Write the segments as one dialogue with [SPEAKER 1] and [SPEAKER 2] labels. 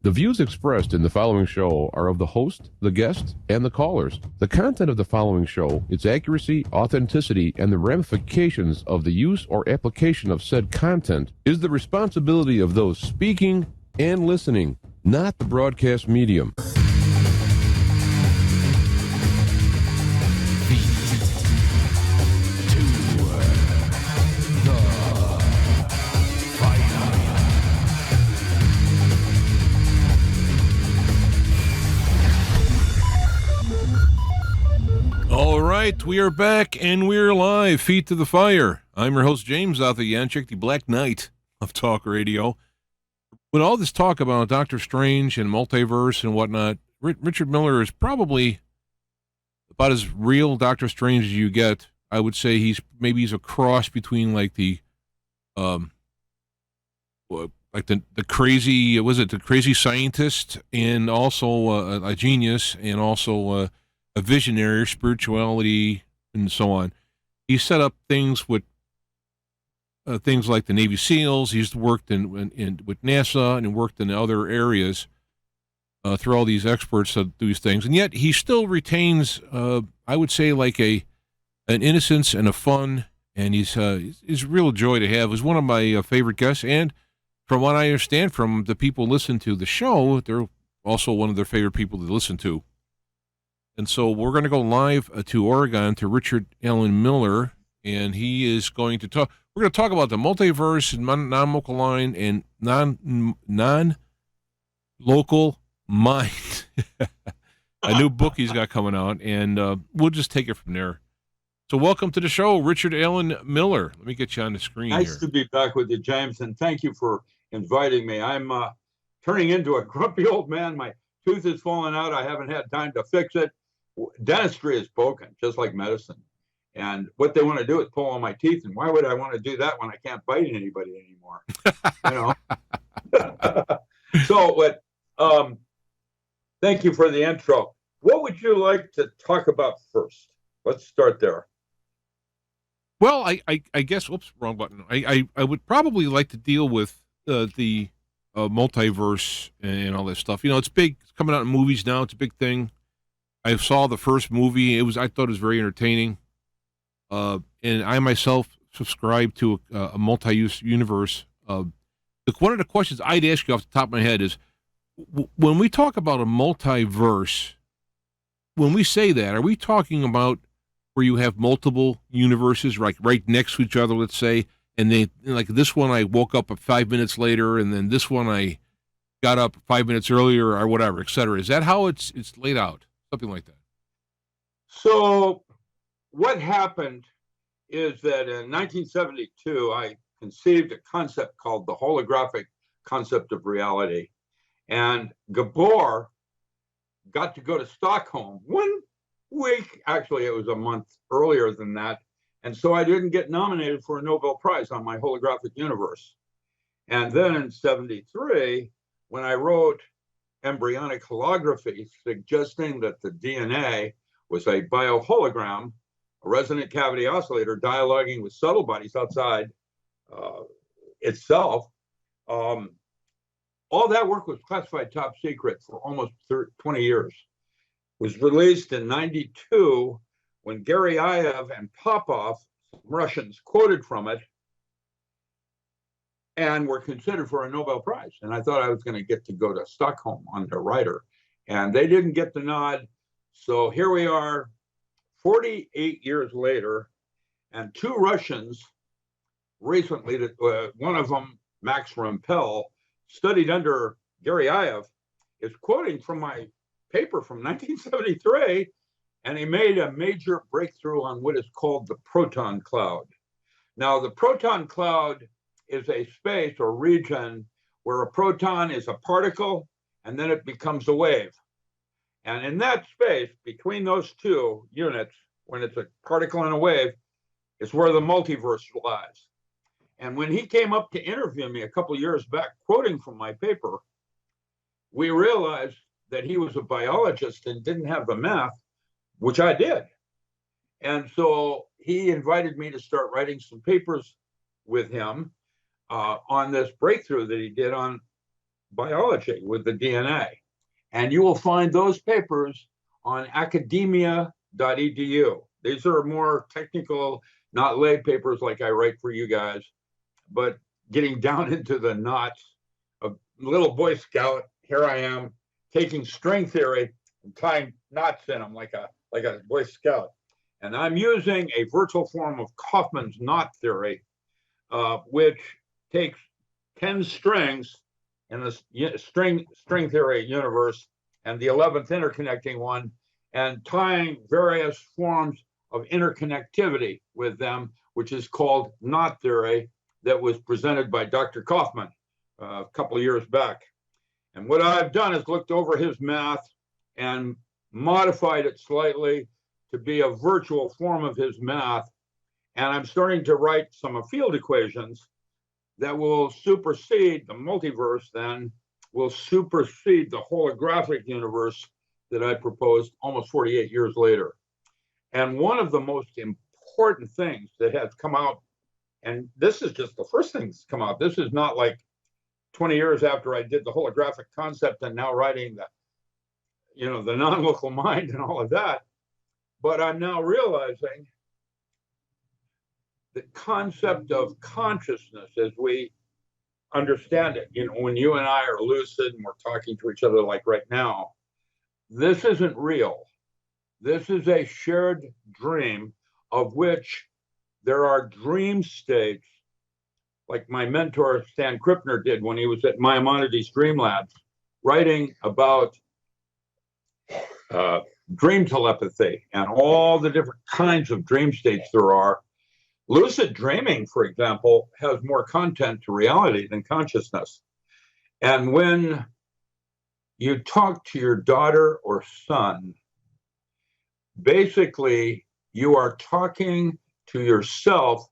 [SPEAKER 1] The views expressed in the following show are of the host, the guest, and the callers. The content of the following show, its accuracy, authenticity, and the ramifications of the use or application of said content is the responsibility of those speaking and listening, not the broadcast medium. All right, we are back and we're live. Feet to the fire. I'm your host, James Yanchik, the Black Knight of Talk Radio. With all this talk about Doctor Strange and multiverse and whatnot, Richard Miller is probably about as real Doctor Strange as you get. I would say he's a cross between like the crazy, the crazy scientist, and also a genius, and also a visionary, spirituality, and so on. He set up things with things like the Navy SEALs. He's worked in with NASA and worked in other areas through all these experts that do these things. And yet he still retains, I would say, like an innocence and a fun, and he's a real joy to have. He's one of my favorite guests, and from what I understand from the people who listen to the show, they're also one of their favorite people to listen to. And so we're going to go live to Oregon to Richard Allen Miller, and he is going to talk. We're going to talk about the multiverse and non-local and non-local mind. A new book he's got coming out, and we'll just take it from there. So welcome to the show, Richard Allen Miller. Let me get you on the screen
[SPEAKER 2] Nice
[SPEAKER 1] here.
[SPEAKER 2] to be back with you, James, and thank you for inviting me. I'm turning into a grumpy old man. My tooth is falling out. I haven't had time to fix it. Dentistry is broken, just like medicine. And what they want to do is pull all my teeth. And why would I want to do that when I can't bite anybody anymore? Thank you for the intro. What would you like to talk about first? Let's start there.
[SPEAKER 1] Well, I guess, wrong button. I would probably like to deal with the multiverse and all that stuff. It's big. It's coming out in movies now. It's a big thing. I saw the first movie. I thought it was very entertaining. And I myself subscribe to a multi-use universe. One of the questions I'd ask you off the top of my head is, when we talk about a multiverse, when we say that, are we talking about where you have multiple universes right next to each other, let's say, and they, like this one I woke up 5 minutes later, and then this one I got up 5 minutes earlier, or whatever, et cetera. Is that how it's laid out? Something like that.
[SPEAKER 2] So what happened is that in 1972, I conceived a concept called the holographic concept of reality. And Gabor got to go to Stockholm 1 week. Actually, it was a month earlier than that. And so I didn't get nominated for a Nobel Prize on my holographic universe. And then in 73, when I wrote embryonic holography, suggesting that the DNA was a biohologram, a resonant cavity oscillator dialoguing with subtle bodies outside itself, all that work was classified top secret for almost 20 years. It was released in 92 when Garyaev and Popov, Russians, quoted from it and were considered for a Nobel Prize. And I thought I was going to get to go to Stockholm on the writer. And they didn't get the nod. So here we are, 48 years later, and two Russians recently, one of them, Max Rampel, studied under Garyaev, is quoting from my paper from 1973, and he made a major breakthrough on what is called the proton cloud. Now, the proton cloud is a space or region where a proton is a particle and then it becomes a wave. And in that space, between those two units, when it's a particle and a wave, is where the multiverse lies. And when he came up to interview me a couple of years back, quoting from my paper, we realized that he was a biologist and didn't have the math, which I did. And so he invited me to start writing some papers with him on this breakthrough that he did on biology with the DNA. And you will find those papers on academia.edu. These are more technical, not lay papers like I write for you guys, but getting down into the knots of little Boy Scout. Here I am taking string theory and tying knots in them like a Boy Scout. And I'm using a virtual form of Kaufman's knot theory, which takes 10 strings in the string theory universe and the 11th interconnecting one, and tying various forms of interconnectivity with them, which is called knot theory, that was presented by Dr. Kaufman a couple of years back. And what I've done is looked over his math and modified it slightly to be a virtual form of his math. And I'm starting to write some field equations that will supersede the multiverse, then will supersede the holographic universe that I proposed almost 48 years later. And one of the most important things that has come out, and this is just the first thing that's come out, this is not like 20 years after I did the holographic concept and now writing the non-local mind and all of that, but I'm now realizing the concept of consciousness as we understand it. When you and I are lucid and we're talking to each other like right now, this isn't real. This is a shared dream of which there are dream states, like my mentor Stan Krippner did when he was at Maimonides Dream Labs, writing about dream telepathy and all the different kinds of dream states there are. Lucid dreaming, for example, has more content to reality than consciousness. And when you talk to your daughter or son, basically you are talking to yourself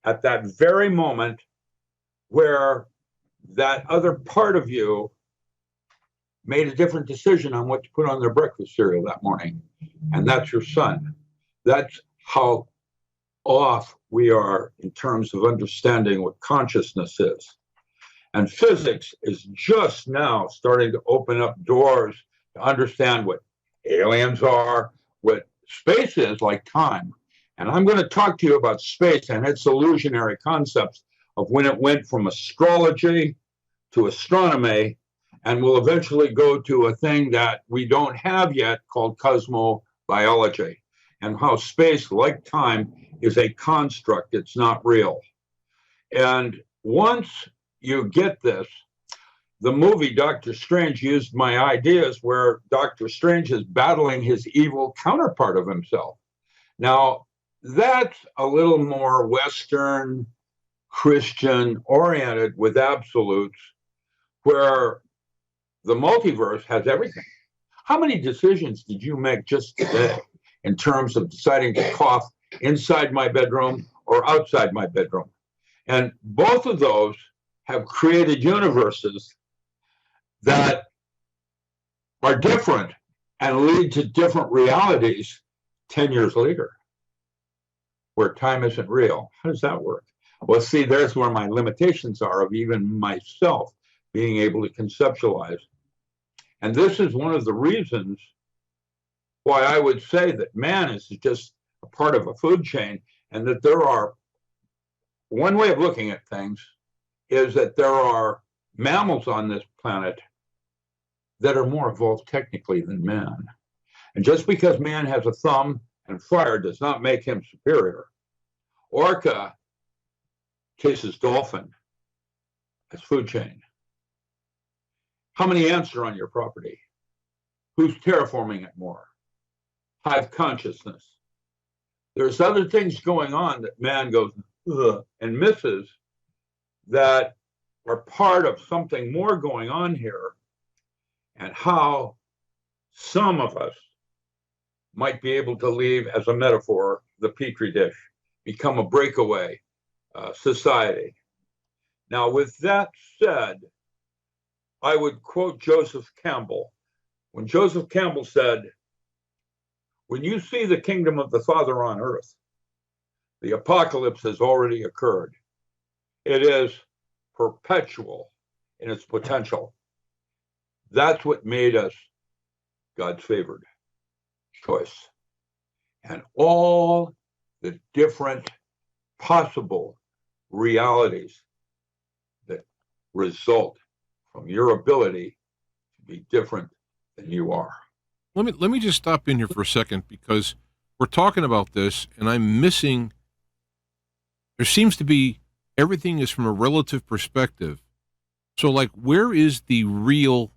[SPEAKER 2] at that very moment where that other part of you made a different decision on what to put on their breakfast cereal that morning. And that's your son. That's how off we are in terms of understanding what consciousness is. And physics is just now starting to open up doors to understand what aliens are, what space is, like time. And I'm going to talk to you about space and its illusionary concepts of when it went from astrology to astronomy, and will eventually go to a thing that we don't have yet called cosmobiology, and how space, like time, is a construct. It's not real. And once you get this, the movie Doctor Strange used my ideas where Doctor Strange is battling his evil counterpart of himself. Now, that's a little more Western, Christian oriented with absolutes, where the multiverse has everything. How many decisions did you make just today in terms of deciding to cough inside my bedroom or outside my bedroom? And both of those have created universes that are different and lead to different realities 10 years later, where time isn't real. How does that work? Well, see, there's where my limitations are of even myself being able to conceptualize. And this is one of the reasons why I would say that man is just a part of a food chain, and that there are, one way of looking at things is that there are mammals on this planet that are more evolved technically than man. And just because man has a thumb and fire does not make him superior. Orca chases dolphin as food chain. How many ants are on your property? Who's terraforming it more? Hive consciousness. There's other things going on that man goes ugh, and misses, that are part of something more going on here, and how some of us might be able to leave, as a metaphor, the petri dish, become a breakaway society. Now, with that said, I would quote Joseph Campbell. When Joseph Campbell said, "When you see the kingdom of the Father on earth, the apocalypse has already occurred. It is perpetual in its potential. That's what made us God's favored choice. And all the different possible realities that result from your ability to be different than you are.
[SPEAKER 1] Let me just stop in here for a second, because we're talking about this and I'm missing. There seems to be, everything is from a relative perspective. So, like, where is the real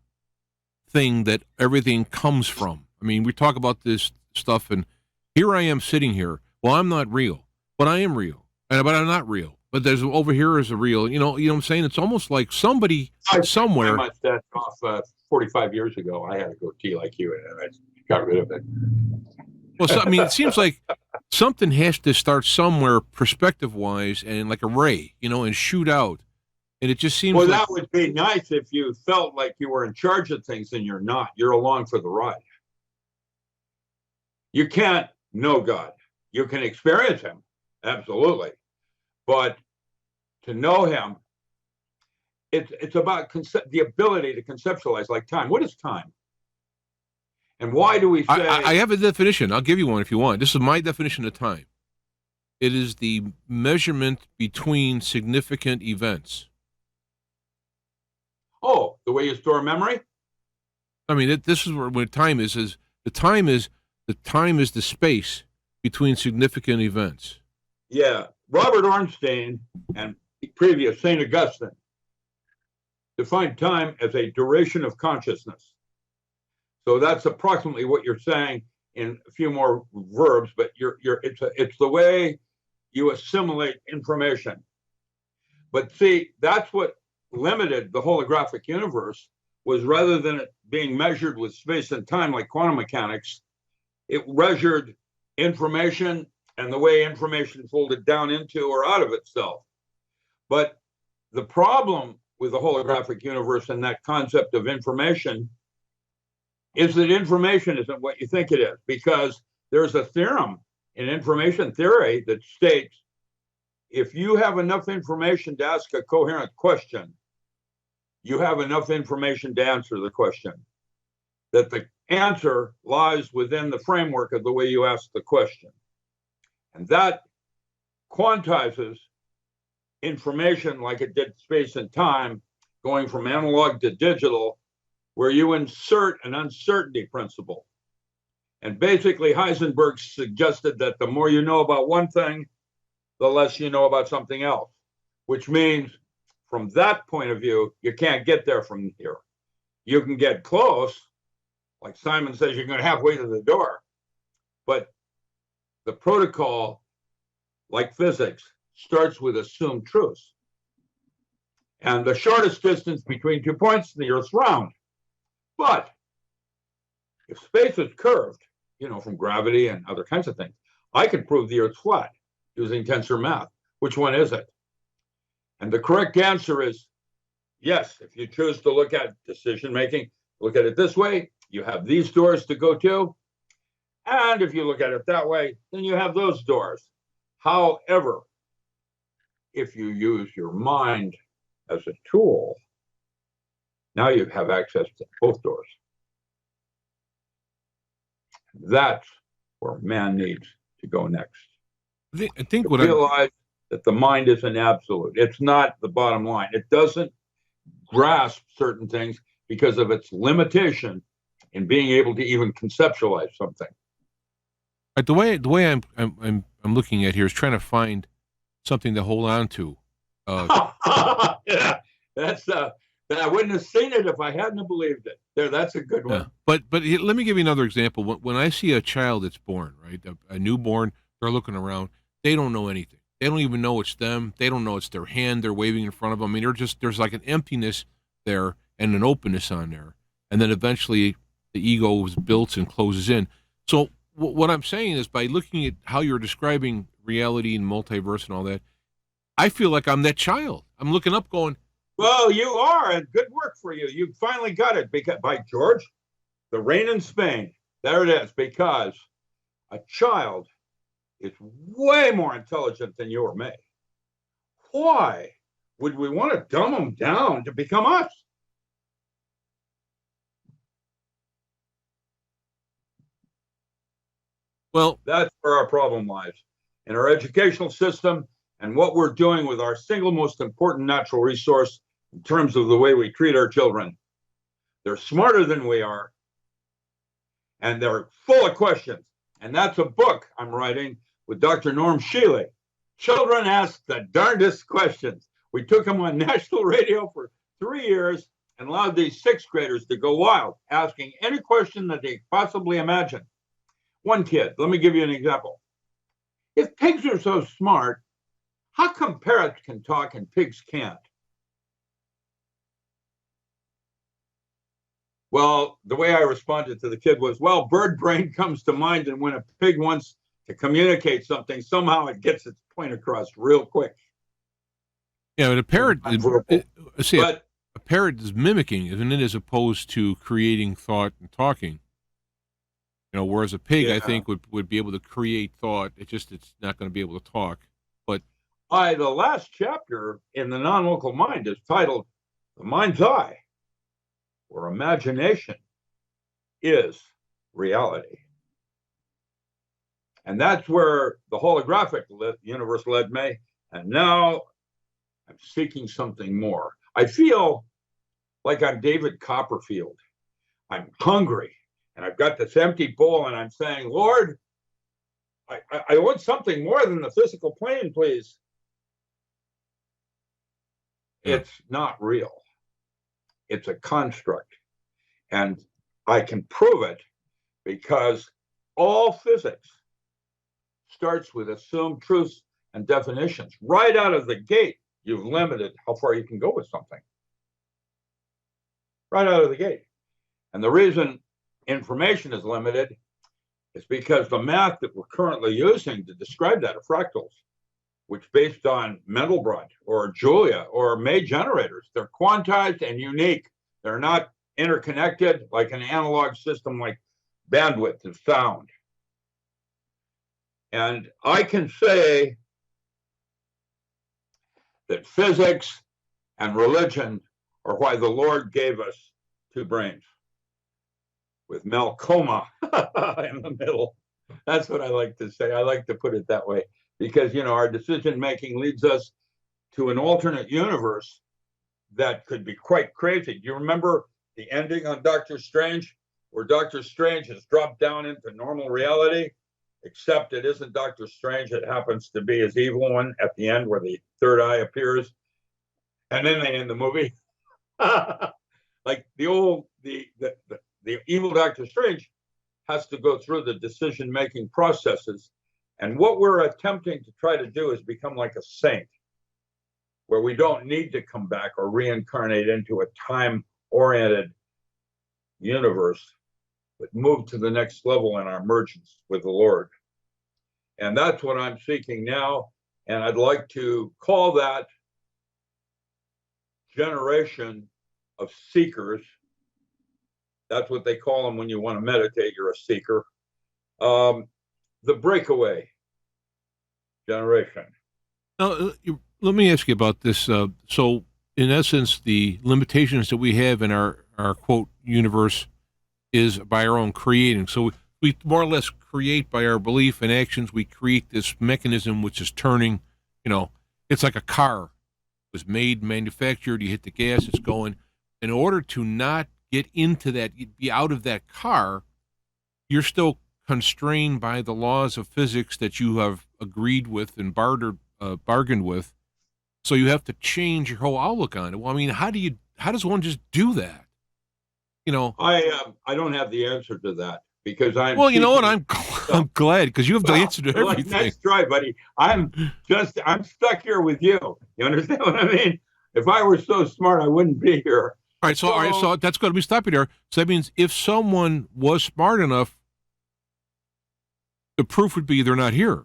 [SPEAKER 1] thing that everything comes from? I mean, we talk about this stuff, and here I am sitting here. Well, I'm not real, but I am real, but I'm not real. But there's over here is a real. You know what I'm saying? It's almost like somebody somewhere.
[SPEAKER 2] I mustache off 45 years ago. I had a goatee like you, and I got rid of it.
[SPEAKER 1] Well, so, I mean, it seems like something has to start somewhere, perspective-wise, and like a ray, and shoot out. And it just seems.
[SPEAKER 2] Well, that would be nice if you felt like you were in charge of things, and you're not. You're along for the ride. You can't know God. You can experience Him, absolutely, but to know Him, it's about the ability to conceptualize, like time. What is time? And why do we say...
[SPEAKER 1] I have a definition. I'll give you one if you want. This is my definition of time. It is the measurement between significant events.
[SPEAKER 2] Oh, the way you store memory?
[SPEAKER 1] I mean, this is what time is the time is the space between significant events.
[SPEAKER 2] Yeah. Robert Ornstein and previous St. Augustine defined time as a duration of consciousness. So that's approximately what you're saying in a few more verbs, but it's the way you assimilate information. But see, that's what limited the holographic universe, was rather than it being measured with space and time like quantum mechanics, it measured information and the way information folded down into or out of itself. But the problem with the holographic universe and that concept of information is that information isn't what you think it is, because there's a theorem in information theory that states if you have enough information to ask a coherent question, you have enough information to answer the question. That the answer lies within the framework of the way you ask the question. And that quantizes information like it did space and time, going from analog to digital, where you insert an uncertainty principle. And basically, Heisenberg suggested that the more you know about one thing, the less you know about something else, which means from that point of view, you can't get there from here. You can get close, like Simon says, you're going halfway to the door. But the protocol, like physics, starts with assumed truths. And the shortest distance between 2 points, the Earth's round. But if space is curved, from gravity and other kinds of things, I could prove the Earth's flat using tensor math. Which one is it? And the correct answer is yes. If you choose to look at decision making, look at it this way, you have these doors to go to. And if you look at it that way, then you have those doors. However, if you use your mind as a tool, now you have access to both doors. That's where man needs to go next.
[SPEAKER 1] I think
[SPEAKER 2] what realize that the mind is an absolute. It's not the bottom line. It doesn't grasp certain things because of its limitation in being able to even conceptualize something.
[SPEAKER 1] The way I'm looking at here is trying to find something to hold on to.
[SPEAKER 2] Yeah, that's I wouldn't have seen it if I hadn't believed it. That's a good one.
[SPEAKER 1] Yeah. But let me give you another example. When I see a child that's born, right, a newborn, they're looking around. They don't know anything. They don't even know it's them. They don't know it's their hand they're waving in front of them. I mean, there's like an emptiness there and an openness on there. And then eventually the ego is built and closes in. So what I'm saying is, by looking at how you're describing reality and multiverse and all that, I feel like I'm that child. I'm looking up going,
[SPEAKER 2] well, you are, and good work for you. You finally got it. Because, by George, the rain in Spain. There it is. Because a child is way more intelligent than you or me. Why would we want to dumb them down to become us?
[SPEAKER 1] Well,
[SPEAKER 2] that's where our problem lies in our educational system and what we're doing with our single most important natural resource in terms of the way we treat our children. They're smarter than we are, and they're full of questions. And that's a book I'm writing with Dr. Norm Shealy. Children ask the darndest questions. We took them on national radio for 3 years and allowed these sixth graders to go wild, asking any question that they possibly imagine. One kid, let me give you an example. If pigs are so smart, how come parrots can talk and pigs can't? Well, the way I responded to the kid was, well, bird brain comes to mind, and when a pig wants to communicate something, somehow it gets its point across real quick.
[SPEAKER 1] Yeah, but a parrot,
[SPEAKER 2] but
[SPEAKER 1] a parrot is mimicking, isn't it, as opposed to creating thought and talking. Whereas a pig, I think, would be able to create thought. It's not going to be able to talk. But
[SPEAKER 2] the last chapter in the non-local mind is titled "The Mind's Eye," where imagination is reality. And that's where the holographic universe led me. And now I'm seeking something more. I feel like I'm David Copperfield. I'm hungry, and I've got this empty bowl, and I'm saying, Lord, I want something more than the physical plane, please. It's not real. It's a construct. And I can prove it because all physics starts with assumed truths and definitions. Right out of the gate, you've limited how far you can go with something. Right out of the gate. And the reason information is limited is because the math that we're currently using to describe that are fractals, which based on Mandelbrot or Julia or May generators, they're quantized and unique. They're not interconnected like an analog system like bandwidth of sound. And I can say that physics and religion are why the Lord gave us two brains, with Malcoma in the middle. That's what I like to say. I like to put it that way because, our decision making leads us to an alternate universe that could be quite crazy. Do you remember the ending on Doctor Strange, where Doctor Strange has dropped down into normal reality, except it isn't Doctor Strange. It happens to be his evil one at the end where the third eye appears. And then they end the movie. Like the evil Doctor Strange has to go through the decision-making processes. And what we're attempting to try to do is become like a saint, where we don't need to come back or reincarnate into a time-oriented universe, but move to the next level in our emergence with the Lord. And that's what I'm seeking now. And I'd like to call that generation of seekers. That's what they call them when you want to meditate, you're a seeker. The Breakaway Generation.
[SPEAKER 1] Now, let me ask you about this. So, in essence, the limitations that we have in our quote universe is by our own creating. So we more or less create by our belief and actions. We create this mechanism which is turning. It's like a car. It was made, manufactured. You hit the gas, it's going. In order to not get into that, be out of that car, you're still constrained by the laws of physics that you have agreed with and bargained with. So you have to change your whole outlook on it. Well, I mean, how does one just do that?
[SPEAKER 2] I don't have the answer to that because I'm.
[SPEAKER 1] Well, you know what? I'm glad because you have the answer to everything.
[SPEAKER 2] Nice try, buddy. I'm stuck here with you. You understand what I mean? If I were so smart, I wouldn't be here.
[SPEAKER 1] All right, so that's going to be stopping there. So that means if someone was smart enough, the proof would be they're not here.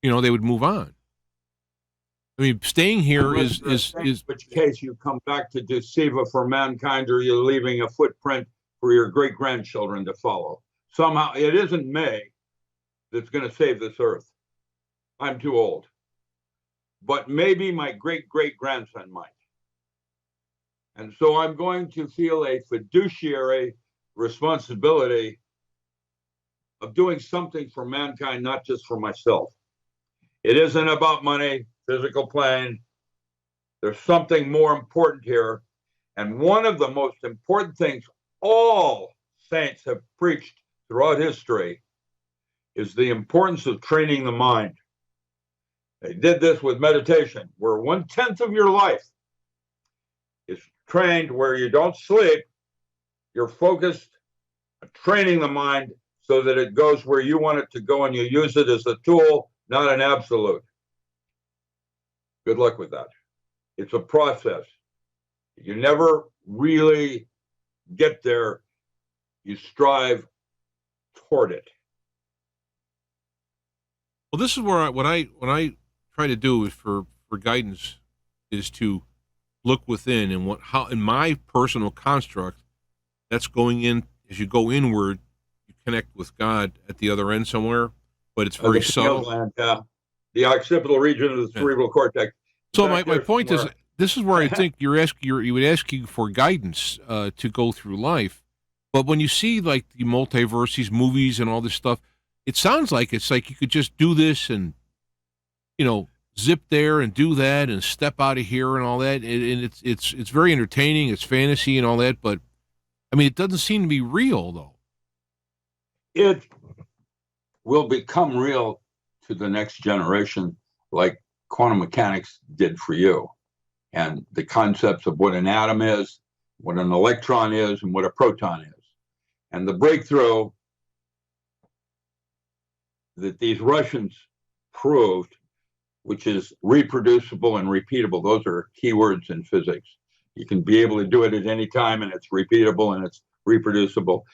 [SPEAKER 1] They would move on. I mean, staying here is.
[SPEAKER 2] Which case you come back to deceive for mankind, or you're leaving a footprint for your great grandchildren to follow. Somehow, it isn't May that's going to save this earth. I'm too old, but maybe my great great grandson might. And so I'm going to feel a fiduciary responsibility of doing something for mankind, not just for myself. It isn't about money, physical plane. There's something more important here. And one of the most important things all saints have preached throughout history is the importance of training the mind. They did this with meditation, where 1/10 of your life is trained where you don't sleep. You're focused on training the mind so that it goes where you want it to go, and you use it as a tool, not an absolute. Good luck with that. It's a process. You never really get there. You strive toward it.
[SPEAKER 1] Well, this is where what I try to do is for guidance is to look within, and how in my personal construct, that's going in. As you go inward, you connect with God at the other end somewhere, but it's very subtle.
[SPEAKER 2] Gland, the occipital region of the cerebral cortex.
[SPEAKER 1] So my point is, this is where I think you would ask you for guidance to go through life. But when you see like the multiverse, these movies and all this stuff, it sounds like it's like you could just do this and, zip there and do that and step out of here and all that. And it's very entertaining. It's fantasy and all that. But I mean, it doesn't seem to be real though.
[SPEAKER 2] It will become real to the next generation, like quantum mechanics did for you. And the concepts of what an atom is, what an electron is, and what a proton is. And the breakthrough that these Russians proved, which is reproducible and repeatable. Those are keywords in physics. You can be able to do it at any time, and it's repeatable and it's reproducible.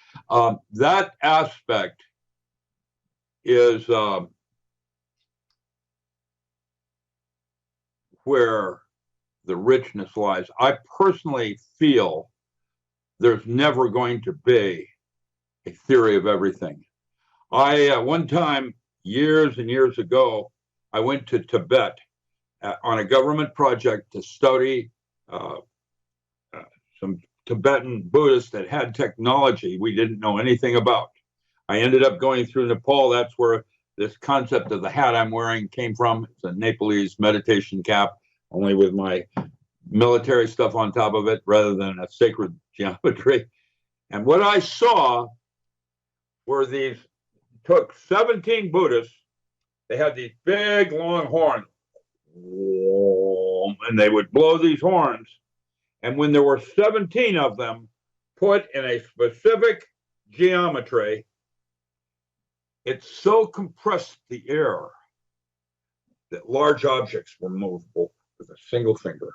[SPEAKER 2] That aspect is where the richness lies. I personally feel there's never going to be a theory of everything. One time, years and years ago, I went to Tibet on a government project to study some Tibetan Buddhists that had technology we didn't know anything about. I ended up going through Nepal. That's where this concept of the hat I'm wearing came from. It's a Nepalese meditation cap, only with my military stuff on top of it rather than a sacred geometry. And what I saw were took 17 Buddhists. They had these big, long horns, and they would blow these horns. And when there were 17 of them put in a specific geometry, it so compressed the air that large objects were movable with a single finger.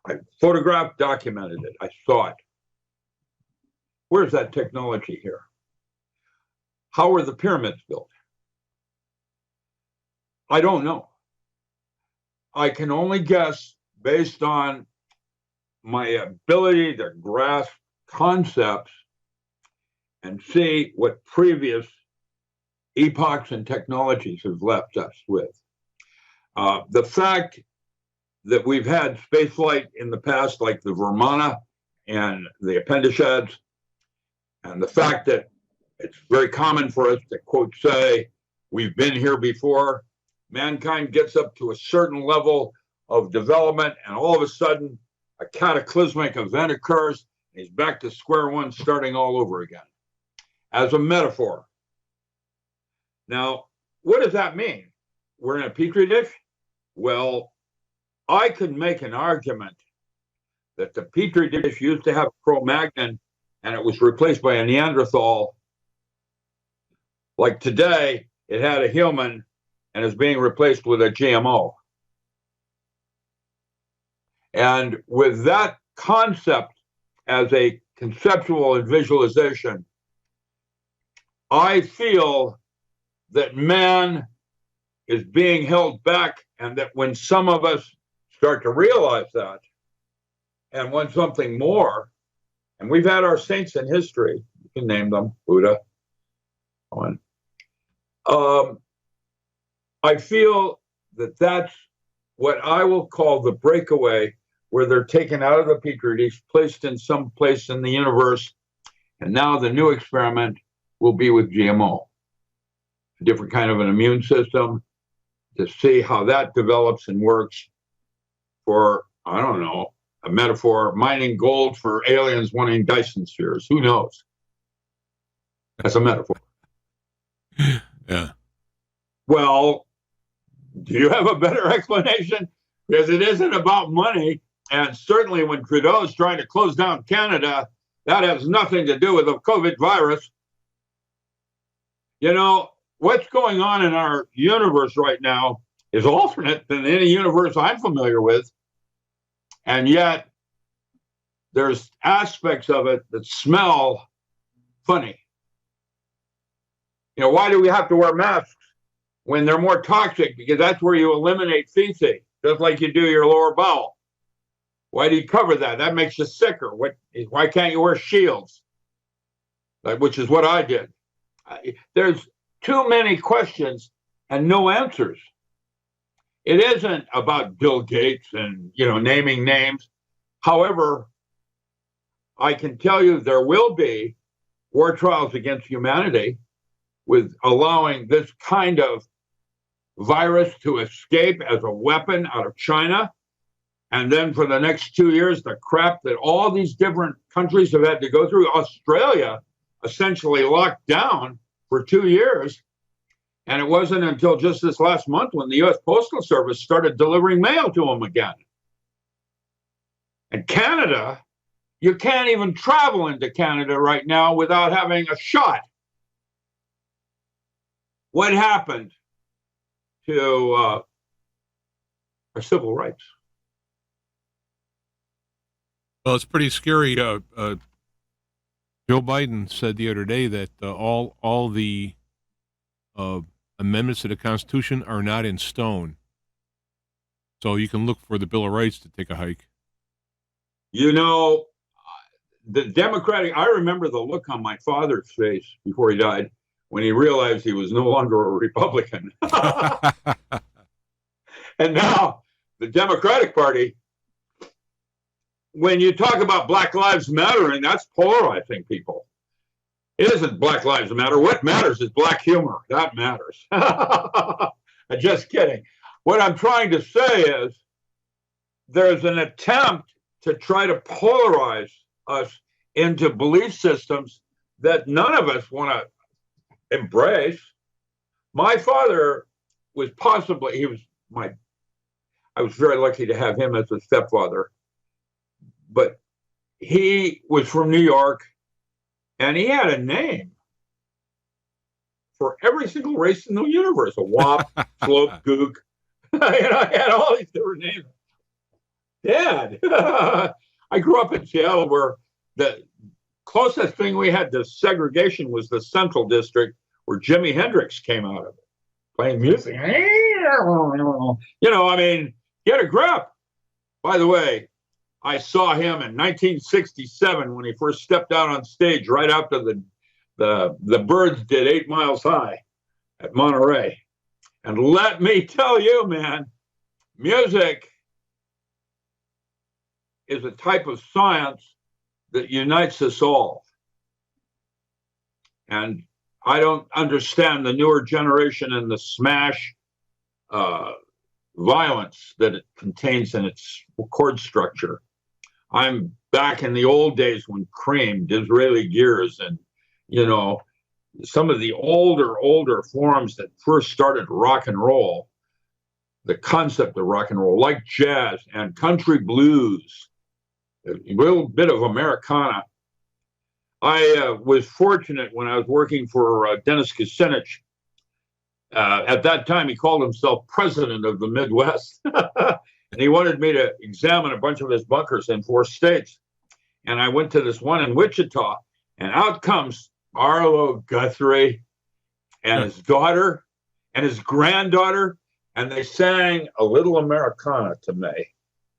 [SPEAKER 2] I photographed, documented it. I saw it. Where's that technology here? How were the pyramids built? I don't know. I can only guess based on my ability to grasp concepts and see what previous epochs and technologies have left us with. The fact that we've had spaceflight in the past, like the Vimana and the Appendices, and the fact that it's very common for us to, quote, say, we've been here before. Mankind gets up to a certain level of development, and all of a sudden, a cataclysmic event occurs, and he's back to square one, starting all over again, as a metaphor. Now, what does that mean? We're in a petri dish? Well, I could make an argument that the petri dish used to have Cro-Magnon, and it was replaced by a Neanderthal. Like today, it had a human and is being replaced with a GMO. And with that concept as a conceptual and visualization, I feel that man is being held back, and that when some of us start to realize that and want something more, and we've had our saints in history, you can name them, Buddha, I feel that that's what I will call the breakaway, where they're taken out of the petri dish, placed in some place in the universe, and now the new experiment will be with GMO. A different kind of an immune system to see how that develops and works for, I don't know, a metaphor, mining gold for aliens wanting Dyson spheres. Who knows? That's a metaphor.
[SPEAKER 1] Yeah.
[SPEAKER 2] Well, do you have a better explanation? Because it isn't about money. And certainly when Trudeau is trying to close down Canada, that has nothing to do with the COVID virus. You know, what's going on in our universe right now is alternate than any universe I'm familiar with. And yet there's aspects of it that smell funny. You know, why do we have to wear masks when they're more toxic? Because that's where you eliminate feces, just like you do your lower bowel. Why do you cover that? That makes you sicker. Why can't you wear shields? Which is what I did. There's too many questions and no answers. It isn't about Bill Gates and, you know, naming names. However, I can tell you there will be war trials against humanity with allowing this kind of virus to escape as a weapon out of China. And then for the next 2 years, the crap that all these different countries have had to go through. Australia essentially locked down for 2 years. And it wasn't until just this last month when the U.S. Postal Service started delivering mail to them again. And Canada, you can't even travel into Canada right now without having a shot. What happened to our civil rights?
[SPEAKER 1] Well, it's pretty scary. Joe Biden said the other day that all the amendments to the Constitution are not in stone. So you can look for the Bill of Rights to take a hike.
[SPEAKER 2] You know, the Democratic, I remember the look on my father's face before he died when he realized he was no longer a Republican. And now the Democratic Party, when you talk about Black Lives Matter, and that's polarizing people. It isn't Black Lives Matter. What matters is black humor. That matters. Just kidding. What I'm trying to say is there's an attempt to try to polarize us into belief systems that none of us want to embrace. My father was I was very lucky to have him as a stepfather, but he was from New York and he had a name for every single race in the universe, a wop, slope, gook. I had all these different names. Dad, I grew up in Seattle where the closest thing we had to segregation was the Central District, where Jimi Hendrix came out of it, playing music. You know, I mean, get a grip. By the way, I saw him in 1967 when he first stepped out on stage right after the Byrds did 8 Miles High at Monterey. And let me tell you, man, music is a type of science that unites us all. And I don't understand the newer generation and the smash violence that it contains in its chord structure. I'm back in the old days when Cream, Disraeli Gears, and, you know, some of the older forms that first started rock and roll, the concept of rock and roll, like jazz and country blues, a little bit of Americana. I was fortunate when I was working for Dennis Kucinich. At that time, he called himself president of the Midwest. And he wanted me to examine a bunch of his bunkers in 4 states. And I went to this one in Wichita, and out comes Arlo Guthrie and his daughter and his granddaughter, and they sang a little Americana to me.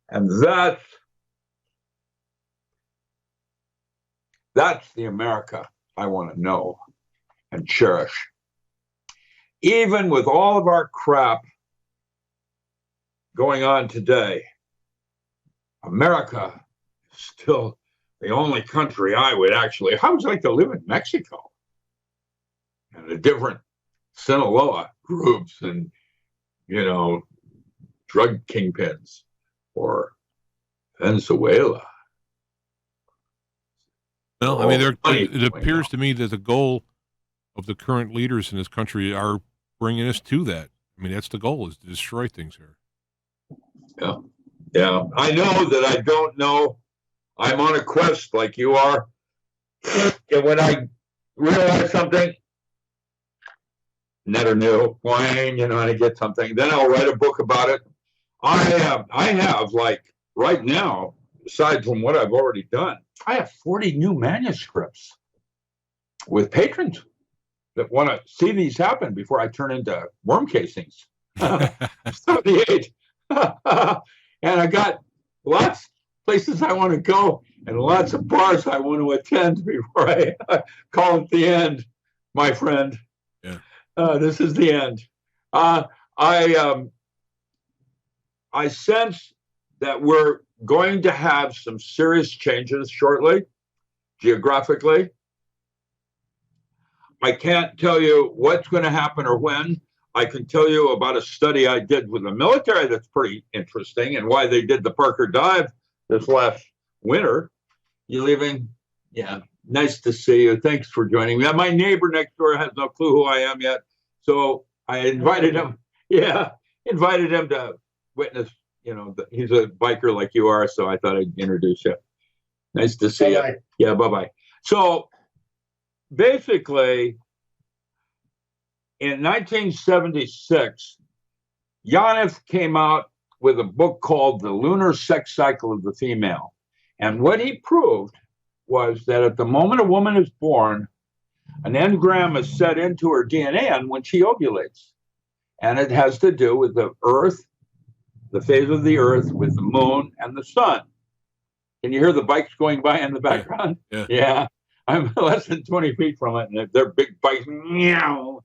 [SPEAKER 2] And that's the America I want to know and cherish. Even with all of our crap going on today, America is still the only country I would like to live in Mexico. and the different Sinaloa groups and, drug kingpins, or Venezuela.
[SPEAKER 1] Well, I mean, it appears to me that the goal of the current leaders in this country are bringing us to that. I mean, that's the goal, is to destroy things here.
[SPEAKER 2] Yeah. I know that I don't know. I'm on a quest like you are. And when I realize something, never knew, and I get something, then I'll write a book about it. I have like right now, aside from what I've already done, I have 40 new manuscripts with patrons that want to see these happen before I turn into worm casings. 78. And I got lots of places I want to go and lots of bars I want to attend before I call it the end, my friend.
[SPEAKER 1] Yeah.
[SPEAKER 2] This is the end. I sense that we're going to have some serious changes shortly, geographically. I can't tell you what's going to happen or when. I can tell you about a study I did with the military that's pretty interesting, and why they did the Parker Dive this last winter. You leaving? Yeah. Nice to see you. Thanks for joining me. My neighbor next door has no clue who I am yet. So I invited him. Yeah. Invited him to witness, he's a biker like you are. So I thought I'd introduce you. Nice to see you. Yeah. Bye-bye. So basically, in 1976, Janif came out with a book called The Lunar Sex Cycle of the Female. And what he proved was that at the moment a woman is born, an engram is set into her DNA and when she ovulates. And it has to do with the Earth, the phase of the Earth, with the moon and the sun. Can you hear the bikes going by in the background? Yeah. I'm less than 20 feet from it, and they're big bikes. Meow.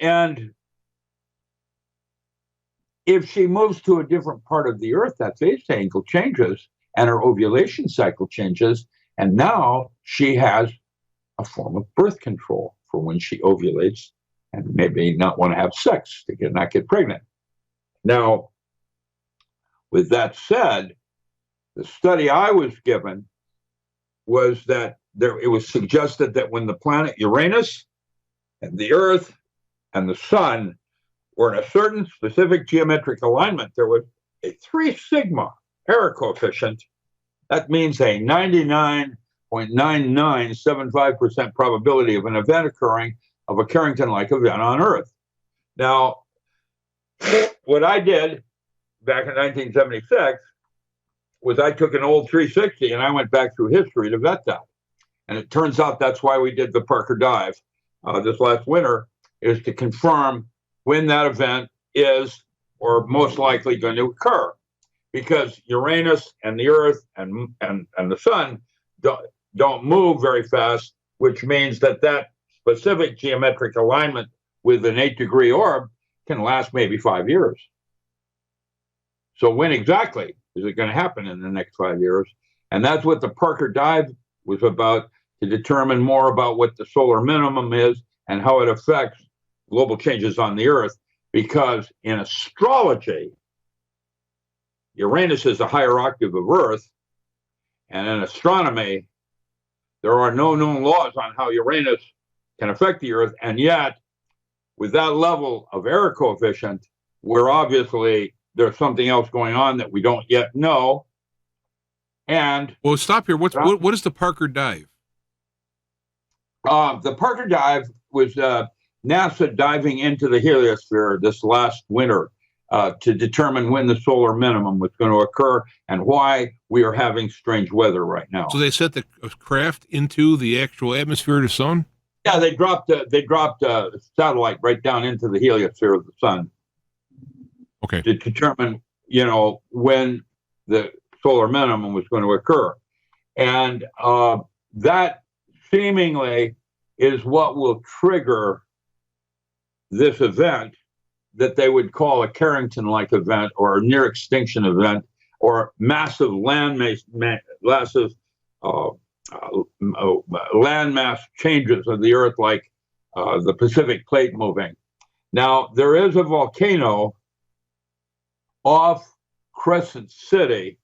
[SPEAKER 2] And if she moves to a different part of the Earth, that phase angle changes and her ovulation cycle changes. And now she has a form of birth control for when she ovulates and maybe not want to have sex to not get pregnant. Now, with that said, the study I was given was that it was suggested that when the planet Uranus and the Earth and the Sun were in a certain specific geometric alignment, there was a 3 sigma error coefficient. That means a 99.9975% probability of an event occurring, of a Carringing-like event on Earth. Now, what I did back in 1976 was I took an old 360 and I went back through history to vet that. And it turns out that's why we did the Parker Dive this last winter, is to confirm when that event is or most likely going to occur. Because Uranus and the Earth and the Sun don't move very fast, which means that specific geometric alignment with an 8-degree orb can last maybe 5 years. So when exactly is it going to happen in the next 5 years? And that's what the Parker Dive was about, to determine more about what the solar minimum is and how it affects global changes on the Earth. Because in astrology, Uranus is a higher octave of Earth, and in astronomy, there are no known laws on how Uranus can affect the Earth, and yet, with that level of error coefficient, there's something else going on that we don't yet know. And
[SPEAKER 1] well, stop here. What is the Parker Dive?
[SPEAKER 2] The Parker Dive was NASA diving into the Heliosphere this last winter to determine when the solar minimum was going to occur and why we are having strange weather right now.
[SPEAKER 1] So they set the craft into the actual atmosphere of the sun?
[SPEAKER 2] Yeah, they dropped a satellite right down into the heliosphere of the sun.
[SPEAKER 1] Okay.
[SPEAKER 2] To determine, when the solar minimum was going to occur. And that seemingly is what will trigger this event that they would call a Carringing-like event or a near extinction event or massive landmass changes of the Earth, like the Pacific Plate moving. Now, there is a volcano off Crescent City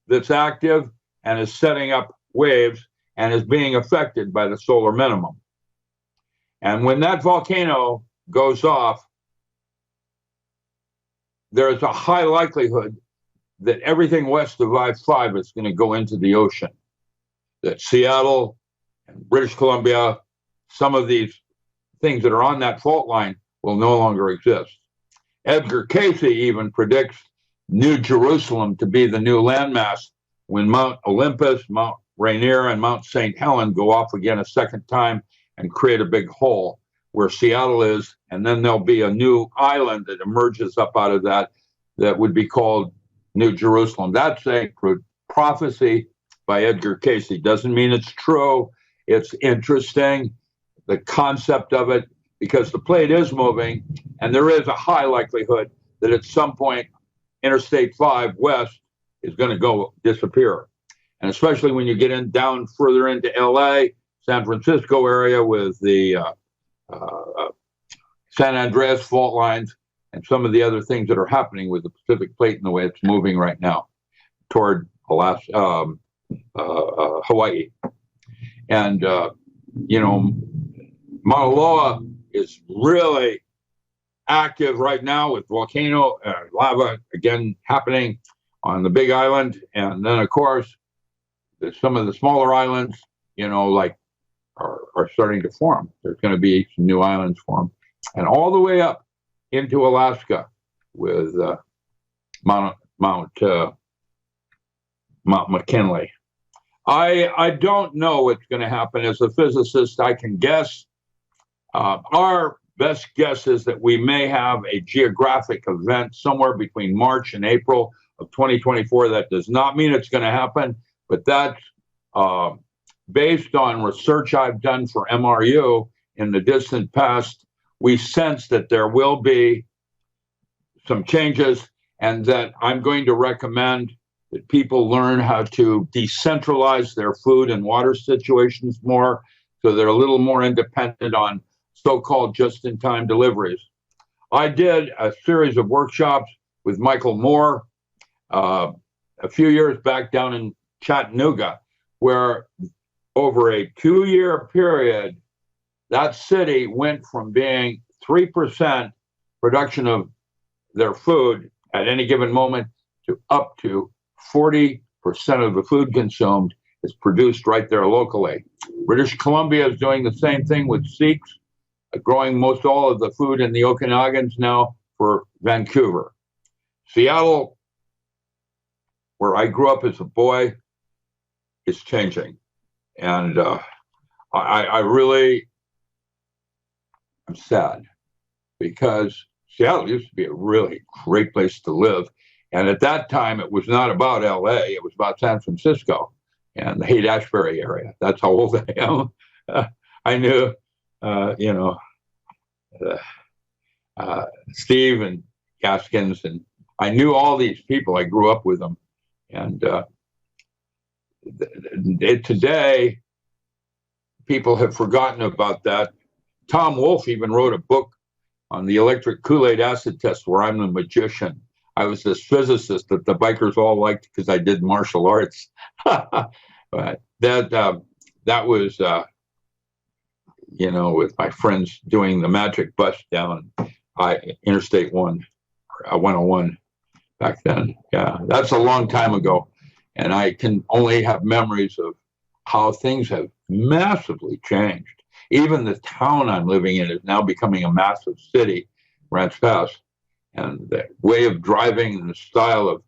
[SPEAKER 2] that's active and is setting up waves and is being affected by the solar minimum. And when that volcano goes off, there's a high likelihood that everything west of I-5 is going to go into the ocean. That Seattle and British Columbia, some of these things that are on that fault line will no longer exist. Edgar Cayce even predicts New Jerusalem to be the new landmass when Mount Olympus, Mount Rainier, and Mount St. Helen go off again a second time and create a big hole where Seattle is, and then there'll be a new island that emerges up out of that that would be called New Jerusalem. That's a prophecy by Edgar Cayce. Doesn't mean it's true. It's interesting, the concept of it, because the plate is moving, and there is a high likelihood that at some point Interstate 5 West is going to go disappear. And especially when you get down further into LA, San Francisco area with the San Andreas fault lines and some of the other things that are happening with the Pacific Plate and the way it's moving right now toward Alaska, Hawaii. And, Mauna Loa is really active right now with volcano lava again happening on the Big Island. And then, of course, some of the smaller islands, are starting to form. There's going to be some new islands formed. And all the way up into Alaska with Mount McKinley. I don't know what's going to happen. As a physicist, I can guess. Our best guess is that we may have a geographic event somewhere between March and April of 2024. That does not mean it's going to happen, but that's based on research I've done for MRU in the distant past. We sense that there will be some changes, and that I'm going to recommend that people learn how to decentralize their food and water situations more, so they're a little more independent on so-called just-in-time deliveries. I did a series of workshops with Michael Moore a few years back down in Chattanooga, where over a 2-year period, that city went from being 3% production of their food at any given moment to up to 40% of the food consumed is produced right there locally. British Columbia is doing the same thing with Sikhs, growing most all of the food in the Okinagans now for Vancouver. Seattle, where I grew up as a boy, is changing. And I really am sad, because Seattle used to be a really great place to live. And at that time, it was not about LA, it was about San Francisco and the Haight-Ashbury area. That's how old I am. I knew, Steve and Gaskins, and I knew all these people. I grew up with them. And today, people have forgotten about that. Tom Wolfe even wrote a book on the electric Kool-Aid acid test, where I'm the magician. I was this physicist that the bikers all liked because I did martial arts. But that was, with my friends doing the magic bust down Interstate 101 back then. Yeah, that's a long time ago. And I can only have memories of how things have massively changed. Even the town I'm living in is now becoming a massive city, Ranch Pass. And the way of driving and the style of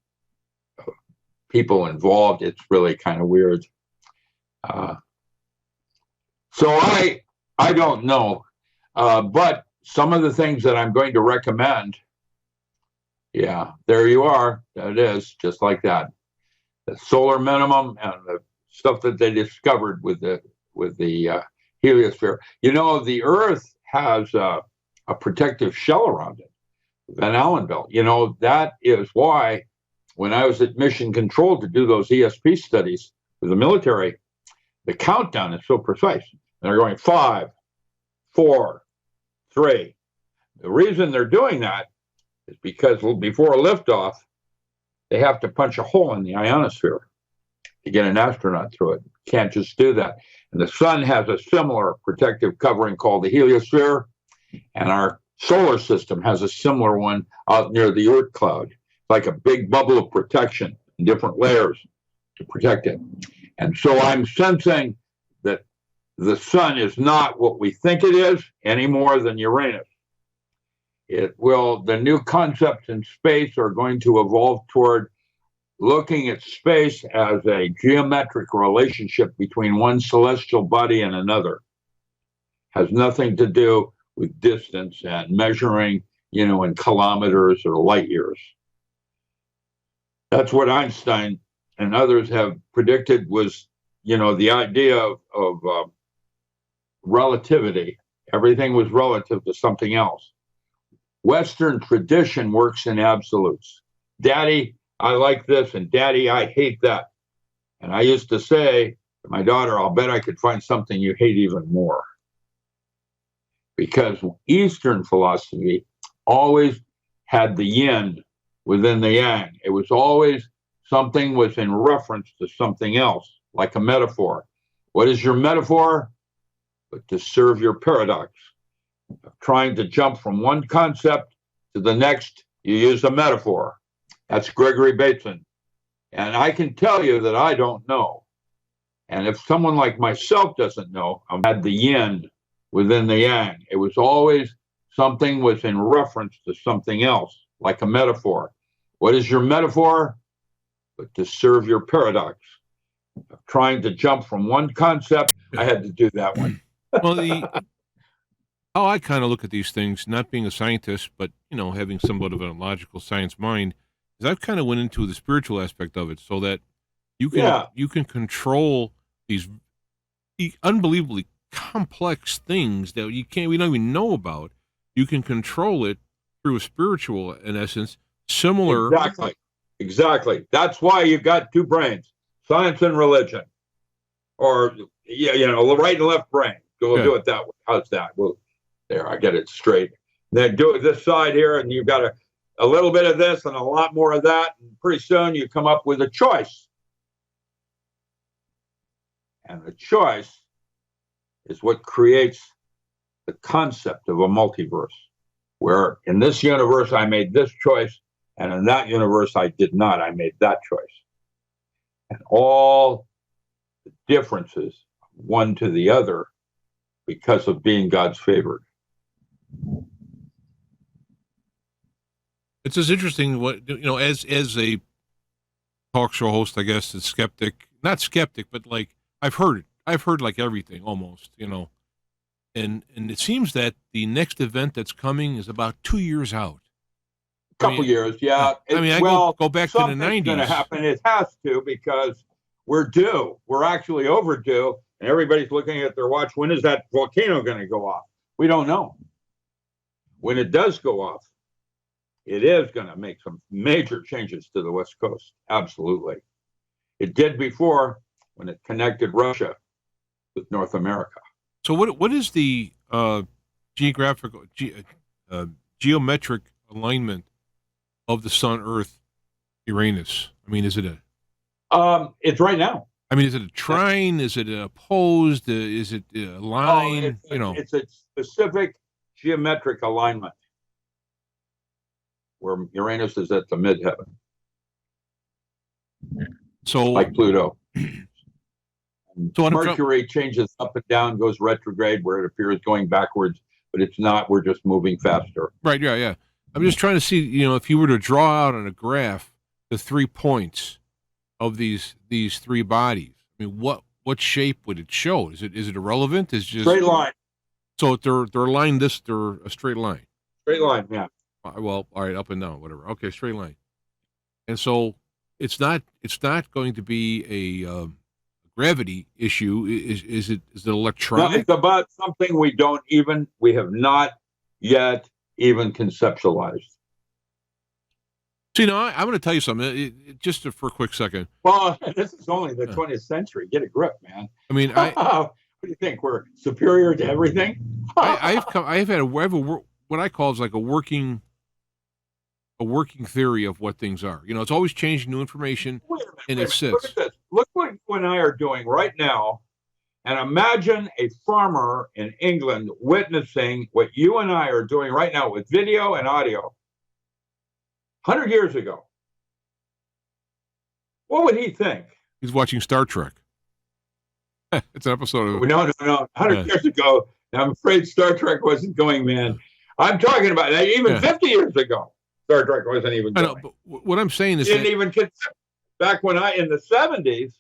[SPEAKER 2] people involved, it's really kind of weird. So I don't know. But some of the things that I'm going to recommend, yeah, there you are. It is just like that. The solar minimum and the stuff that they discovered with the heliosphere. The Earth has a protective shell around it, Van Allen belt. That is why when I was at Mission Control to do those ESP studies with the military, the countdown is so precise. And they're going 5, 4, 3. The reason they're doing that is because before liftoff, they have to punch a hole in the ionosphere to get an astronaut through it. Can't just do that. And the sun has a similar protective covering called the heliosphere, and our solar system has a similar one out near the Oort cloud, like a big bubble of protection in different layers to protect it. And so I'm sensing that the sun is not what we think it is any more than Uranus. The new concepts in space are going to evolve toward looking at space as a geometric relationship between one celestial body and another. Has nothing to do with distance and measuring, in kilometers or light years. That's what Einstein and others have predicted was, the idea of relativity. Everything was relative to something else. Western tradition works in absolutes. Daddy, I like this, and Daddy, I hate that. And I used to say to my daughter, I'll bet I could find something you hate even more. Because Eastern philosophy always had the yin within the yang. It was always something was in reference to something else, like a metaphor. What is your metaphor? But to serve your paradox. Trying to jump from one concept to the next, you use a metaphor. That's Gregory Bateson. And I can tell you that I don't know. And if someone like myself doesn't know, I had the yin within the yang. It was always something was in reference to something else, like a metaphor. What is your metaphor? But to serve your paradox. Trying to jump from one concept, I had to do that one.
[SPEAKER 1] Well, how I kind of look at these things, not being a scientist, but, having somewhat of a logical science mind, is I've kind of went into the spiritual aspect of it so that you can control these unbelievably complex things that we don't even know about. You can control it through a spiritual, in essence, similar.
[SPEAKER 2] Exactly. That's why you got two brains, science and religion, or right and left brain. Do it that way. How's that? Well, there, I get it straight. Then do it this side here, and you've got a little bit of this and a lot more of that, and pretty soon you come up with a choice. And the choice is what creates the concept of a multiverse, where in this universe I made this choice, and in that universe I did not. I made that choice. And all the differences, one to the other, because of being God's favored.
[SPEAKER 1] It's just interesting what, as a talk show host, I guess, not skeptic, but like, I've heard like everything almost, and it seems that the next event that's coming is about 2 years out.
[SPEAKER 2] Couple years, yeah.
[SPEAKER 1] I go back to the 90s.
[SPEAKER 2] Going to happen. It has to, because we're due. We're actually overdue, and everybody's looking at their watch. When is that volcano going to go off? We don't know. When it does go off, it is going to make some major changes to the West Coast. Absolutely. It did before when it connected Russia with North America.
[SPEAKER 1] So what is the geometric alignment of the Sun, Earth, Uranus? I mean, is it
[SPEAKER 2] it's right now.
[SPEAKER 1] I mean, is it a trine? Is it opposed? Is it a line?
[SPEAKER 2] It's a specific geometric alignment where Uranus is at the midheaven.
[SPEAKER 1] So,
[SPEAKER 2] like Pluto. So Mercury changes up and down, goes retrograde, where it appears going backwards, but it's not. We're just moving faster.
[SPEAKER 1] Right, yeah. I'm just trying to see, if you were to draw out on a graph the 3 points of these three bodies, I mean, what shape would it show? Is it irrelevant? Is just
[SPEAKER 2] straight line?
[SPEAKER 1] So they're aligned. They're a straight line.
[SPEAKER 2] Straight line, yeah.
[SPEAKER 1] Well, all right, up and down, whatever. Okay, straight line. And so it's not going to be a gravity issue. Is it electronic?
[SPEAKER 2] No, it's about something we have not yet even conceptualized.
[SPEAKER 1] See, I'm going to tell you something. For a quick second.
[SPEAKER 2] Well, this is only the 20th century. Get a grip, man.
[SPEAKER 1] I mean,
[SPEAKER 2] do you think? We're superior to everything?
[SPEAKER 1] I have a what I call is like a working theory of what things are. You know, it's always changing new information, and it
[SPEAKER 2] Look
[SPEAKER 1] sits.
[SPEAKER 2] at this. Look what you and I are doing right now. And imagine a farmer in England witnessing what you and I are doing right now with video and audio 100 years ago. What would he think?
[SPEAKER 1] He's watching Star Trek. It's an episode of...
[SPEAKER 2] No. 100 years ago, I'm afraid Star Trek wasn't going, man. I'm talking about that even 50 years ago. Star Trek wasn't even going.
[SPEAKER 1] I know, but what I'm saying is...
[SPEAKER 2] Didn't even consider, back when in the 70s,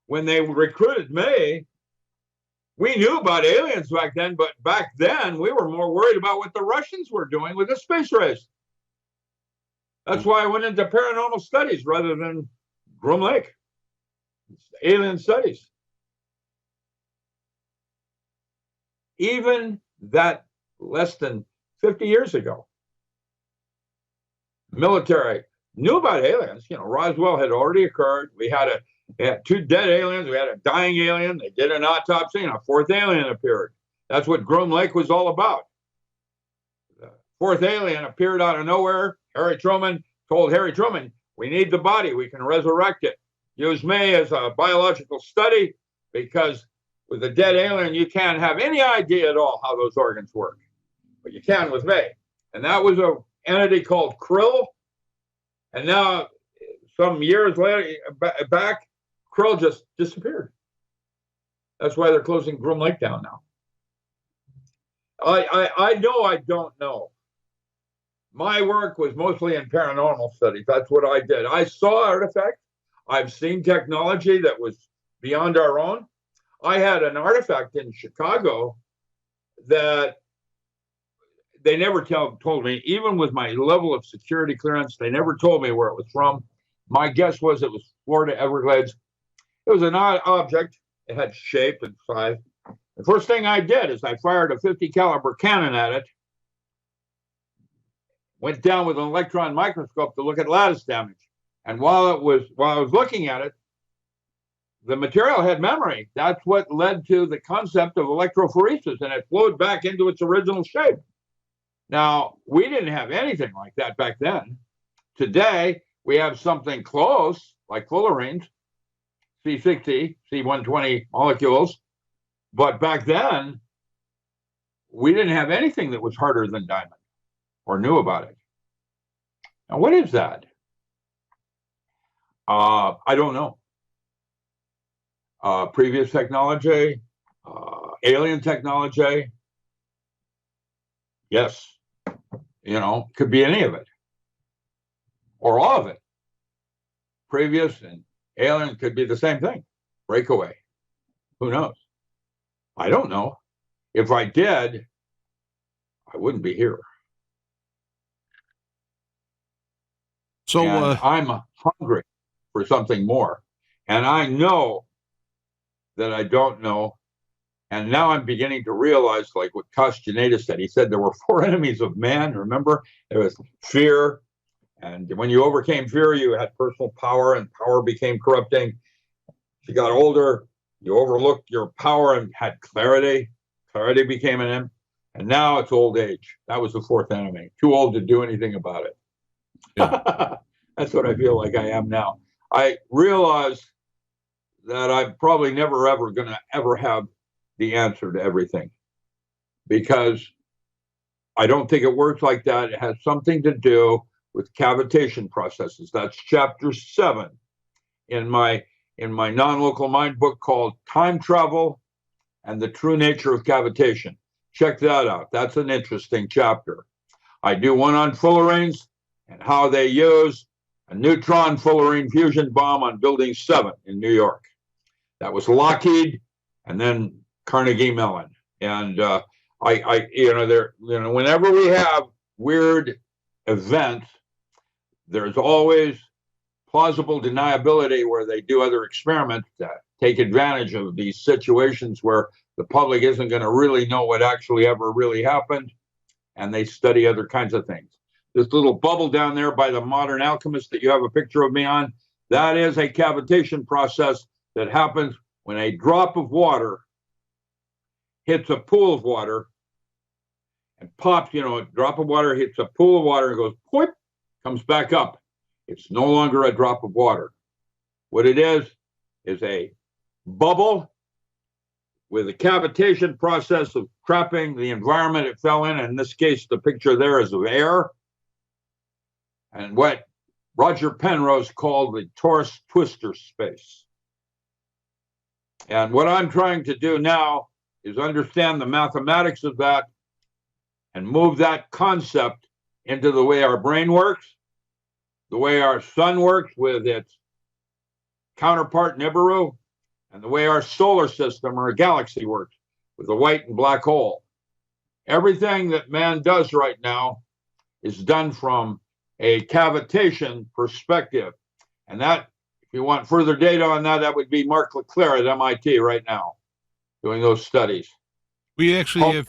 [SPEAKER 2] when they recruited me, we knew about aliens back then, but back then we were more worried about what the Russians were doing with the space race. That's why I went into paranormal studies rather than Groom Lake. Alien studies. Even that less than 50 years ago, military knew about aliens. You know, Roswell had already occurred. We had 2 dead aliens. We had a dying alien. They did an autopsy, and a 4th alien appeared. That's what Groom Lake was all about. The 4th alien appeared out of nowhere. Harry Truman told Harry Truman, "We need the body. We can resurrect it. Use me as a biological study, because with a dead alien, you can't have any idea at all how those organs work. But you can with me." And that was an entity called Krill. And now, some years later, back, Krill just disappeared. That's why they're closing Groom Lake down now. I know I don't know. My work was mostly in paranormal studies. That's what I did. I saw artifacts. I've seen technology that was beyond our own. I had an artifact in Chicago that they never told me, even with my level of security clearance, they never told me where it was from. My guess was it was Florida Everglades. It was an odd object. It had shape and size. The first thing I did is I fired a 50 caliber cannon at it, went down with an electron microscope to look at lattice damage. And while I was looking at it, the material had memory. That's what led to the concept of electrophoresis, and it flowed back into its original shape. Now, we didn't have anything like that back then. Today, we have something close, like fullerenes, C60, C120 molecules. But back then, we didn't have anything that was harder than diamond or knew about it. Now, what is that? I don't know. Previous technology, alien technology. Yes, could be any of it or all of it. Previous and alien could be the same thing. Breakaway. Who knows? I don't know. If I did, I wouldn't be here.
[SPEAKER 1] So
[SPEAKER 2] I'm hungry for something more. And I know that I don't know. And now I'm beginning to realize, like what Castaneda said. He said there were 4 enemies of man. Remember? There was fear. And when you overcame fear, you had personal power, and power became corrupting. As you got older, you overlooked your power and had clarity. Clarity became an enemy. And now it's old age. That was the 4th enemy. Too old to do anything about it. Yeah. That's what I feel like I am now. I realize that I'm probably never, ever going to ever have the answer to everything, because I don't think it works like that. It has something to do with cavitation processes. That's chapter 7 in my non-local mind book called Time Travel and the True Nature of Cavitation. Check that out. That's an interesting chapter. I do one on fullerenes and how they use a neutron fullerene fusion bomb on Building 7 in New York. That was Lockheed and then Carnegie Mellon. And whenever we have weird events, there's always plausible deniability where they do other experiments that take advantage of these situations where the public isn't going to really know what actually ever really happened, and they study other kinds of things. This little bubble down there by the modern alchemist that you have a picture of me on, that is a cavitation process that happens when a drop of water hits a pool of water and pops, a drop of water hits a pool of water and goes, poip, comes back up. It's no longer a drop of water. What it is a bubble with a cavitation process of trapping the environment it fell in this case, the picture there is of air, and what Roger Penrose called the torus twistor space. And what I'm trying to do now is understand the mathematics of that and move that concept into the way our brain works, the way our sun works with its counterpart Nibiru, and the way our solar system or a galaxy works with a white and black hole. Everything that man does right now is done from a cavitation perspective. And that, if you want further data on that, that would be Mark Leclerc at MIT right now, doing those studies.
[SPEAKER 1] We actually have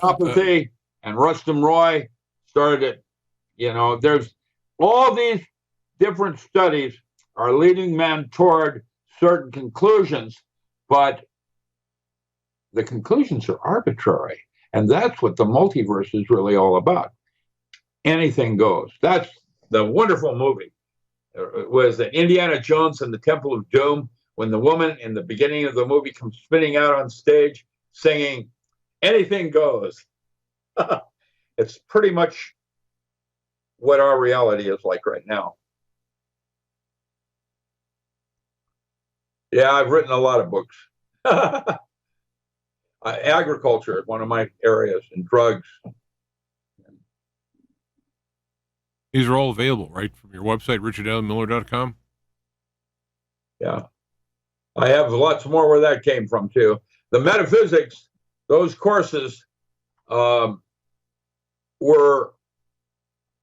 [SPEAKER 2] and Rustum Roy started it. There's all these different studies are leading men toward certain conclusions, but the conclusions are arbitrary. And that's what the multiverse is really all about. Anything goes. That's the wonderful movie. It was Indiana Jones and the Temple of Doom, when the woman in the beginning of the movie comes spinning out on stage singing, anything goes. It's pretty much what our reality is like right now. Yeah, I've written a lot of books. Agriculture is one of my areas, and drugs.
[SPEAKER 1] These are all available, right, from your website, richardallenmiller.com?
[SPEAKER 2] Yeah. I have lots more where that came from, too. The metaphysics, those courses were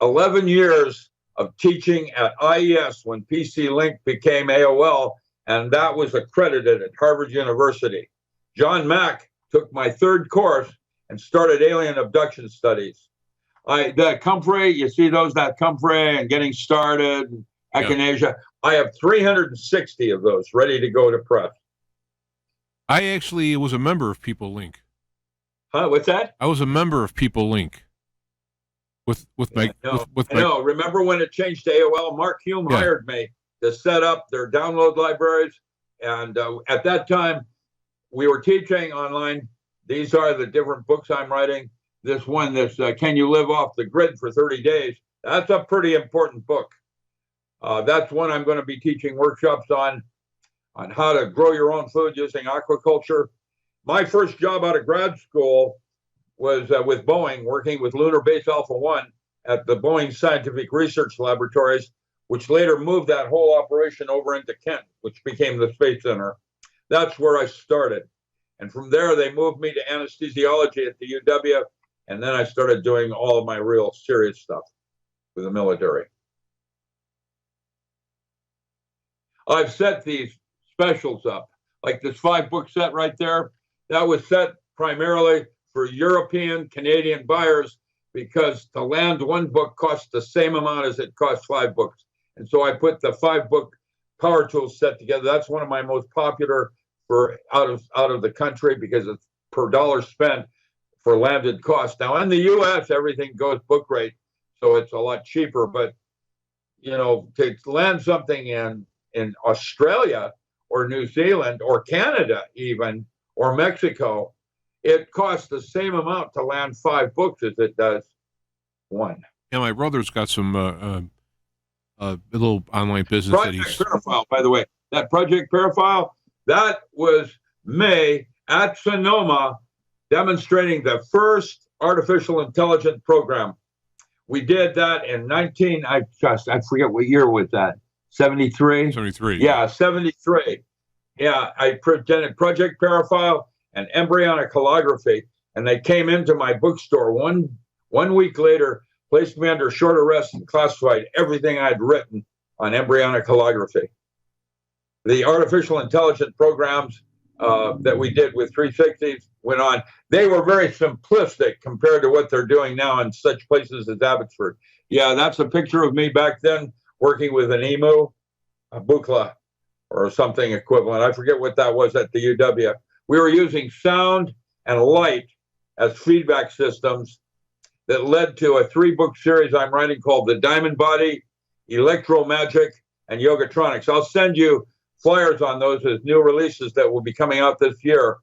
[SPEAKER 2] 11 years of teaching at IES when PC Link became AOL, and that was accredited at Harvard University. John Mack took my third course and started alien abduction studies. The Comfrey, you see those, that Comfrey and Getting Started, Echinacea. Yeah. I have 360 of those ready to go to press.
[SPEAKER 1] I actually was a member of People Link.
[SPEAKER 2] Huh? What's that?
[SPEAKER 1] I was a member of People Link. I
[SPEAKER 2] know. Remember when it changed to AOL? Mark Hume hired me to set up their download libraries. And at that time, we were teaching online. These are the different books I'm writing. This one, Can You Live Off the Grid for 30 Days? That's a pretty important book. That's one I'm going to be teaching workshops on how to grow your own food using aquaculture. My first job out of grad school was with Boeing, working with Lunar Base Alpha 1 at the Boeing Scientific Research Laboratories, which later moved that whole operation over into Kent, which became the Space Center. That's where I started. And from there, they moved me to anesthesiology at the UW, and then I started doing all of my real serious stuff with the military. I've set these specials up, like this 5-book set right there. That was set primarily for European, Canadian buyers, because to land one book costs the same amount as it costs 5 books. And so I put the 5-book Power Tools set together. That's one of my most popular for out of the country, because it's per dollar spent for landed cost. Now in the US, everything goes book rate, so it's a lot cheaper. But to land something in Australia or New Zealand or Canada even, or Mexico, it costs the same amount to land 5 books as it does one.
[SPEAKER 1] Yeah, my brother's got some little online business.
[SPEAKER 2] Project Paraphile, by the way. That Project Paraphile, that was me at Sonoma demonstrating the first artificial intelligence program. We did that in I forget what year was that. 73?
[SPEAKER 1] 73.
[SPEAKER 2] Yeah, 73. Yeah, I presented Project Paraphile and embryonic holography, and they came into my bookstore one week later, placed me under short arrest, and classified everything I'd written on embryonic holography. The artificial intelligence programs that we did with 360s went on. They were very simplistic compared to what they're doing now in such places as Abbotsford. Yeah, that's a picture of me back then working with an emu, a Buchla, or something equivalent. I forget what that was at the UW. We were using sound and light as feedback systems that led to a 3-book series I'm writing called The Diamond Body, Electro Magic, and Yogatronics. I'll send you flyers on those as new releases that will be coming out this year.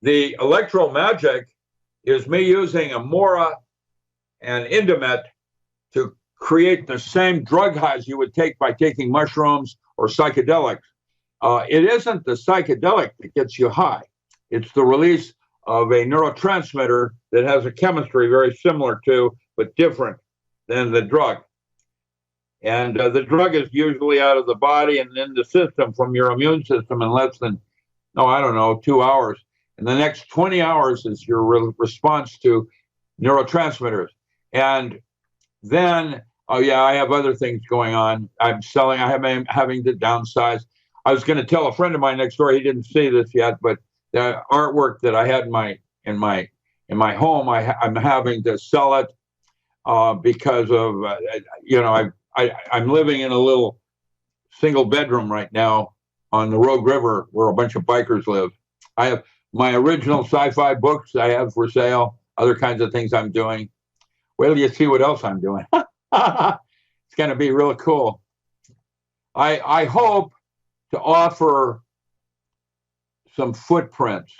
[SPEAKER 2] The Electro Magic is me using Amora and Indomet to create the same drug highs you would take by taking mushrooms or psychedelics. It isn't the psychedelic that gets you high. It's the release of a neurotransmitter that has a chemistry very similar to, but different than the drug. And the drug is usually out of the body and in the system from your immune system in less than, 2 hours. And the next 20 hours is your response to neurotransmitters. And then, I have other things going on. I'm having to downsize. I was going to tell a friend of mine next door, he didn't see this yet, but the artwork that I had in my home, I'm having to sell it because of, I'm living in a little single bedroom right now on the Rogue River where a bunch of bikers live. I have my original sci-fi books I have for sale, other kinds of things I'm doing. Wait till you see what else I'm doing. It's going to be really cool. I hope to offer some footprints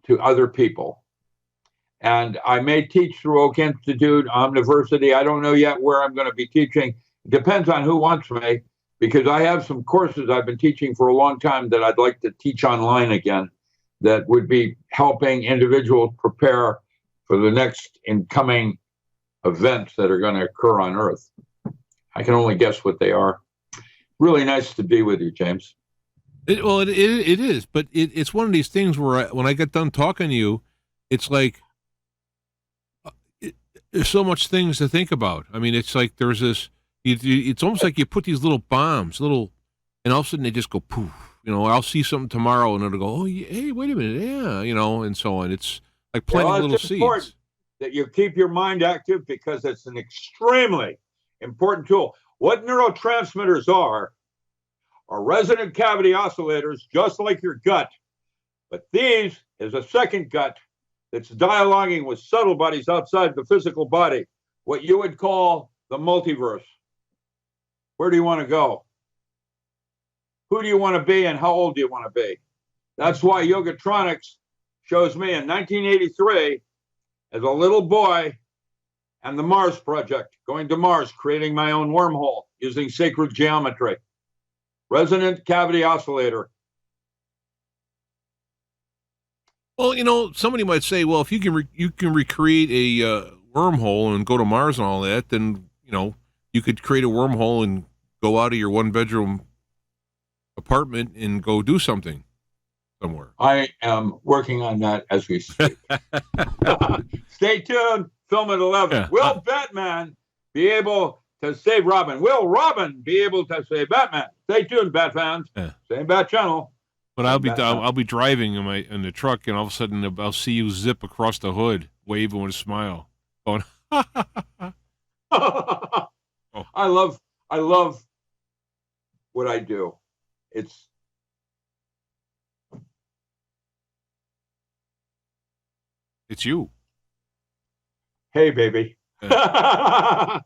[SPEAKER 2] to other people. And I may teach through Oak Institute, Omniversity. I don't know yet where I'm going to be teaching. It depends on who wants me, because I have some courses I've been teaching for a long time that I'd like to teach online again that would be helping individuals prepare for the next incoming events that are going to occur on Earth. I can only guess what they are. Really nice to be with you, James.
[SPEAKER 1] It is, but it's one of these things where when I get done talking to you, it's like there's so much things to think about. I mean, it's like there's this. It's almost like you put these little bombs, and all of a sudden they just go poof. I'll see something tomorrow, and it'll go, oh, hey, wait a minute, yeah, and so on. It's like planting little seeds.
[SPEAKER 2] That you keep your mind active because it's an extremely important tool. What neurotransmitters are resonant cavity oscillators, just like your gut. But these is a second gut that's dialoguing with subtle bodies outside the physical body, what you would call the multiverse. Where do you want to go? Who do you want to be and how old do you want to be? That's why Yogatronics shows me in 1983 as a little boy and the Mars Project, going to Mars, creating my own wormhole using sacred geometry. Resonant cavity oscillator.
[SPEAKER 1] Well, somebody might say, well, if you can recreate a wormhole and go to Mars and all that, then you could create a wormhole and go out of your 1-bedroom apartment and go do something somewhere.
[SPEAKER 2] I am working on that as we speak. Stay tuned. Film at 11. Yeah. Will Batman be able to save Robin? Will Robin be able to save Batman? Stay tuned, Bat fans. Yeah. Same Bat channel.
[SPEAKER 1] But I'll be driving in the truck, and all of a sudden I'll see you zip across the hood, waving with a smile, going.
[SPEAKER 2] Oh. I love what I do.
[SPEAKER 1] It's you.
[SPEAKER 2] Hey, baby. Yeah.